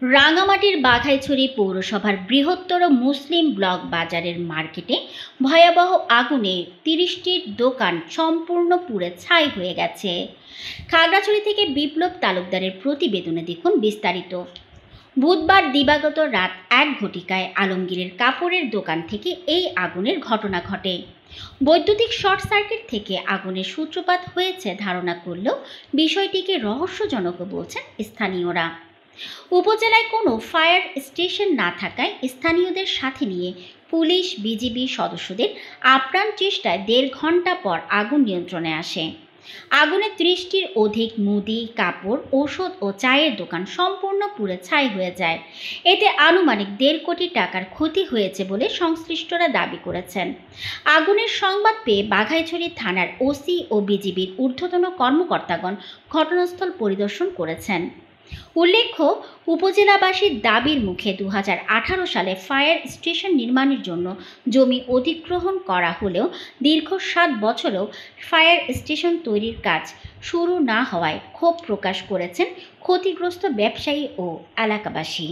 রাঙামাটির বাঘাইছড়ি পৌরসভার বৃহত্তর মুসলিম ব্লক বাজারের মার্কেটে ভয়াবহ আগুনে ৩০টির দোকান সম্পূর্ণ পুড়ে ছাই হয়ে গেছে। খাগড়াছড়ি থেকে বিপ্লব তালুকদারের প্রতিবেদনে দেখুন বিস্তারিত। বুধবার দিবাগত রাত ১ ঘটিকায় আলমগীরের কাপড়ের দোকান থেকে এই আগুনের ঘটনা ঘটে। বৈদ্যুতিক শর্ট সার্কিট থেকে আগুনের সূত্রপাত হয়েছে ধারণা করলেও বিষয়টিকে রহস্যজনক বলছেন স্থানীয়রা। উপজেলায় কোনো ফায়ার স্টেশন না থাকায় স্থানীয়দের সাথে নিয়ে পুলিশ বিজিবি সদস্যদের আপ্রাণ চেষ্টায় ১.৫ ঘন্টা পর আগুন নিয়ন্ত্রণে আসে। আগুনে ৩০টির অধিক মুদি, কাপড়, ঔষধ ও চায়ের দোকান সম্পূর্ণ পুড়ে ছাই হয়ে যায়। এতে আনুমানিক ১.৫ কোটি টাকার ক্ষতি হয়েছে বলে সংশ্লিষ্টরা দাবি করেছেন। আগুনের সংবাদ পেয়ে বাঘাইছড়ি থানার ওসি ও বিজিবির ঊর্ধ্বতন কর্মকর্তাগণ ঘটনাস্থল পরিদর্শন করেছেন। উল্লেখ্য, উপজেলাবাসীর দাবির মুখে ২০১৮ সালে ফায়ার স্টেশন নির্মাণের জন্য জমি অধিগ্রহণ করা হলেও দীর্ঘ ৭ বছরেও ফায়ার স্টেশন তৈরির কাজ শুরু না হওয়ায় ক্ষোভ প্রকাশ করেছেন ক্ষতিগ্রস্ত ব্যবসায়ী ও এলাকাবাসী।